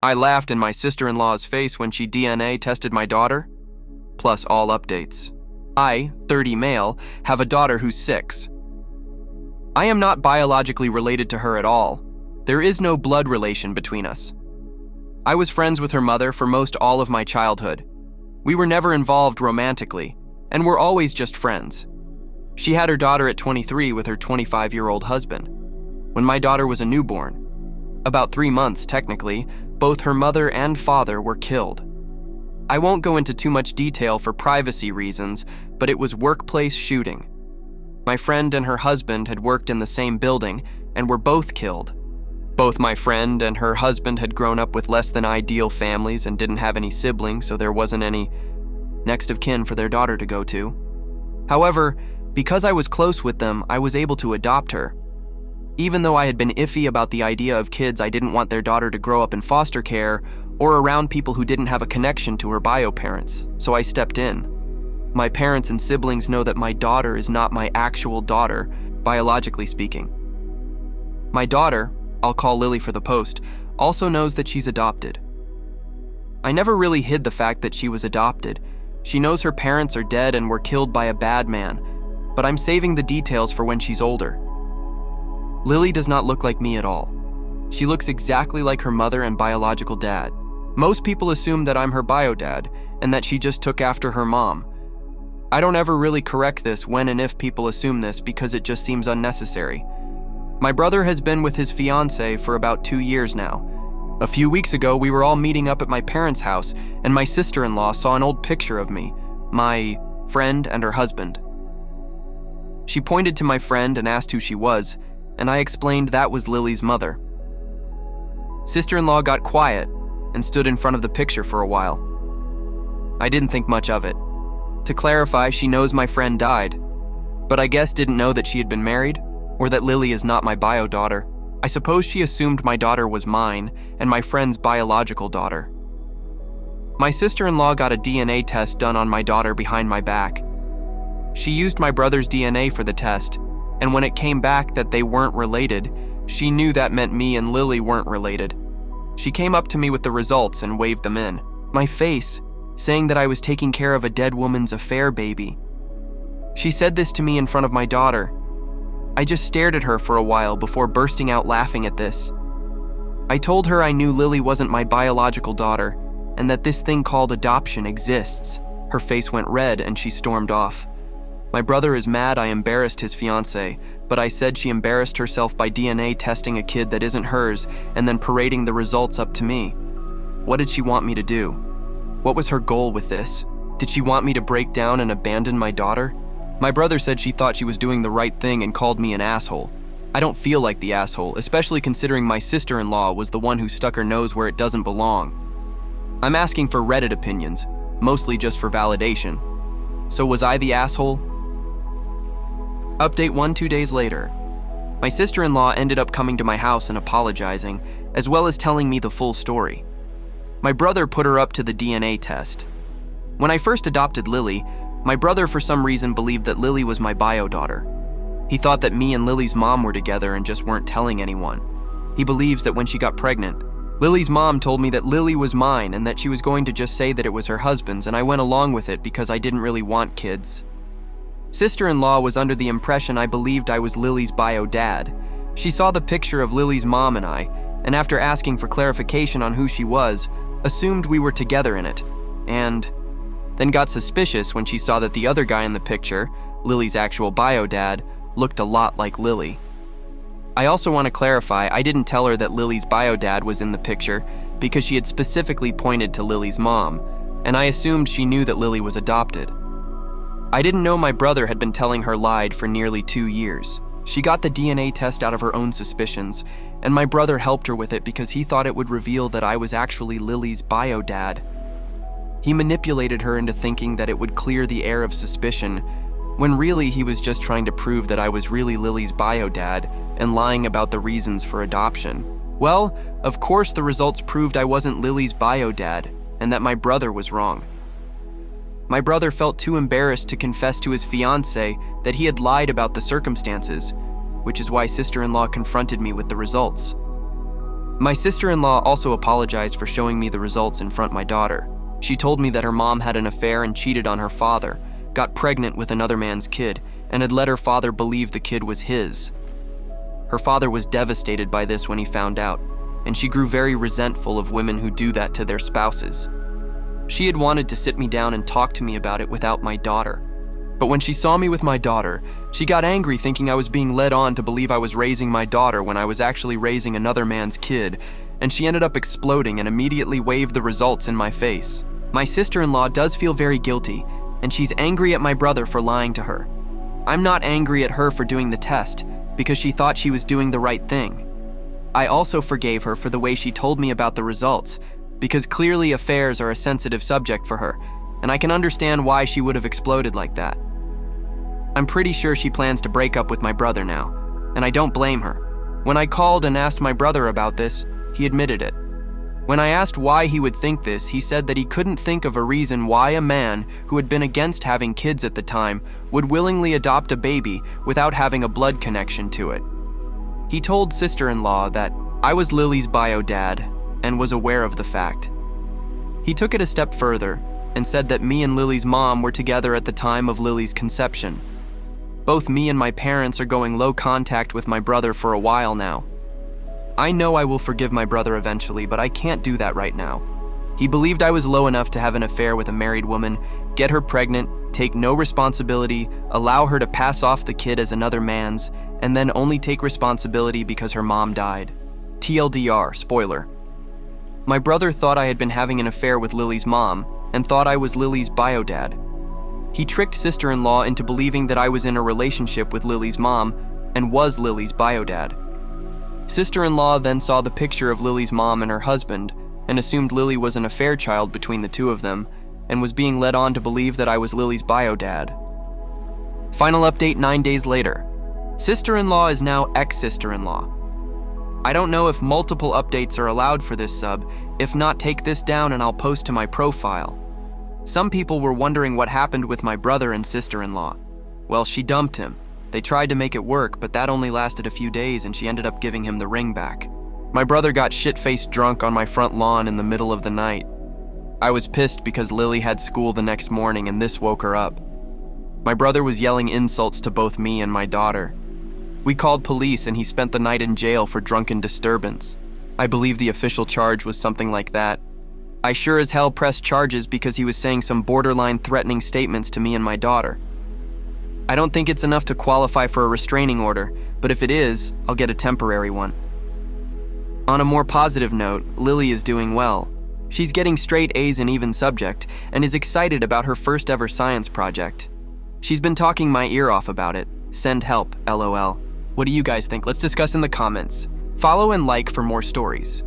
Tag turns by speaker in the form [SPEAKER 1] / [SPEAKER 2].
[SPEAKER 1] I laughed in my sister-in-law's face when she DNA tested my daughter, plus all updates. I, 30 male, have a daughter who's 6. I am not biologically related to her at all. There is no blood relation between us. I was friends with her mother for most all of my childhood. We were never involved romantically, and were always just friends. She had her daughter at 23 with her 25-year-old husband. When my daughter was a newborn, about 3 months technically, both her mother and father were killed. I won't go into too much detail for privacy reasons, but it was workplace shooting. My friend and her husband had worked in the same building and were both killed. Both my friend and her husband had grown up with less than ideal families and didn't have any siblings, so there wasn't any next of kin for their daughter to go to. However, because I was close with them, I was able to adopt her. Even though I had been iffy about the idea of kids, I didn't want their daughter to grow up in foster care or around people who didn't have a connection to her bio parents, so I stepped in. My parents and siblings know that my daughter is not my actual daughter, biologically speaking. My daughter, I'll call Lily for the post, also knows that she's adopted. I never really hid the fact that she was adopted. She knows her parents are dead and were killed by a bad man, but I'm saving the details for when she's older. Lily does not look like me at all. She looks exactly like her mother and biological dad. Most people assume that I'm her bio dad and that she just took after her mom. I don't ever really correct this when and if people assume this because it just seems unnecessary. My brother has been with his fiancée for about 2 years now. A few weeks ago, we were all meeting up at my parents' house, and my sister-in-law saw an old picture of me, my friend, and her husband. She pointed to my friend and asked who she was, and I explained that was Lily's mother. Sister-in-law got quiet and stood in front of the picture for a while. I didn't think much of it. To clarify, she knows my friend died, but I guess didn't know that she had been married, or that Lily is not my bio daughter. I suppose she assumed my daughter was mine and my friend's biological daughter. My sister-in-law got a DNA test done on my daughter behind my back. She used my brother's DNA for the test, and when it came back that they weren't related, she knew that meant me and Lily weren't related. She came up to me with the results and waved them in. My face, saying that I was taking care of a dead woman's affair baby. She said this to me in front of my daughter. I just stared at her for a while before bursting out laughing at this. I told her I knew Lily wasn't my biological daughter and that this thing called adoption exists. Her face went red and she stormed off. My brother is mad I embarrassed his fiancée, but I said she embarrassed herself by DNA testing a kid that isn't hers and then parading the results up to me. What did she want me to do? What was her goal with this? Did she want me to break down and abandon my daughter? My brother said she thought she was doing the right thing and called me an asshole. I don't feel like the asshole, especially considering my sister-in-law was the one who stuck her nose where it doesn't belong. I'm asking for Reddit opinions, mostly just for validation. So was I the asshole? Update 1-2 days later. My sister-in-law ended up coming to my house and apologizing, as well as telling me the full story. My brother put her up to the DNA test. When I first adopted Lily, my brother for some reason believed that Lily was my bio daughter. He thought that me and Lily's mom were together and just weren't telling anyone. He believes that when she got pregnant, Lily's mom told me that Lily was mine and that she was going to just say that it was her husband's, and I went along with it because I didn't really want kids. Sister-in-law was under the impression I believed I was Lily's bio dad. She saw the picture of Lily's mom and I, and after asking for clarification on who she was, assumed we were together in it, and then got suspicious when she saw that the other guy in the picture, Lily's actual bio dad, looked a lot like Lily. I also want to clarify, I didn't tell her that Lily's bio dad was in the picture because she had specifically pointed to Lily's mom, and I assumed she knew that Lily was adopted. I didn't know my brother had been telling her lied for nearly 2 years. She got the DNA test out of her own suspicions, and my brother helped her with it because he thought it would reveal that I was actually Lily's bio dad. He manipulated her into thinking that it would clear the air of suspicion, when really he was just trying to prove that I was really Lily's bio dad and lying about the reasons for adoption. Well, of course the results proved I wasn't Lily's bio dad and that my brother was wrong. My brother felt too embarrassed to confess to his fiancée that he had lied about the circumstances, which is why sister-in-law confronted me with the results. My sister-in-law also apologized for showing me the results in front of my daughter. She told me that her mom had an affair and cheated on her father, got pregnant with another man's kid, and had let her father believe the kid was his. Her father was devastated by this when he found out, and she grew very resentful of women who do that to their spouses. She had wanted to sit me down and talk to me about it without my daughter. But when she saw me with my daughter, she got angry thinking I was being led on to believe I was raising my daughter when I was actually raising another man's kid, and she ended up exploding and immediately waved the results in my face. My sister-in-law does feel very guilty, and she's angry at my brother for lying to her. I'm not angry at her for doing the test, because she thought she was doing the right thing. I also forgave her for the way she told me about the results, because clearly affairs are a sensitive subject for her, and I can understand why she would have exploded like that. I'm pretty sure she plans to break up with my brother now, and I don't blame her. When I called and asked my brother about this, he admitted it. When I asked why he would think this, he said that he couldn't think of a reason why a man who had been against having kids at the time would willingly adopt a baby without having a blood connection to it. He told sister-in-law that I was Lily's bio dad and was aware of the fact. He took it a step further and said that me and Lily's mom were together at the time of Lily's conception. Both me and my parents are going low contact with my brother for a while now. I know I will forgive my brother eventually, but I can't do that right now. He believed I was low enough to have an affair with a married woman, get her pregnant, take no responsibility, allow her to pass off the kid as another man's, and then only take responsibility because her mom died. TLDR, spoiler. My brother thought I had been having an affair with Lily's mom and thought I was Lily's bio dad. He tricked sister-in-law into believing that I was in a relationship with Lily's mom and was Lily's bio dad. Sister-in-law then saw the picture of Lily's mom and her husband and assumed Lily was an affair child between the two of them and was being led on to believe that I was Lily's bio dad. Final update 9 days later. Sister-in-law is now ex-sister-in-law. I don't know if multiple updates are allowed for this sub. If not, take this down and I'll post to my profile. Some people were wondering what happened with my brother and sister-in-law. Well, she dumped him. They tried to make it work, but that only lasted a few days and she ended up giving him the ring back. My brother got shit-faced drunk on my front lawn in the middle of the night. I was pissed because Lily had school the next morning and this woke her up. My brother was yelling insults to both me and my daughter. We called police and he spent the night in jail for drunken disturbance. I believe the official charge was something like that. I sure as hell pressed charges because he was saying some borderline threatening statements to me and my daughter. I don't think it's enough to qualify for a restraining order, but if it is, I'll get a temporary one. On a more positive note, Lily is doing well. She's getting straight A's in even subject and is excited about her first ever science project. She's been talking my ear off about it. Send help, LOL. What do you guys think? Let's discuss in the comments. Follow and like for more stories.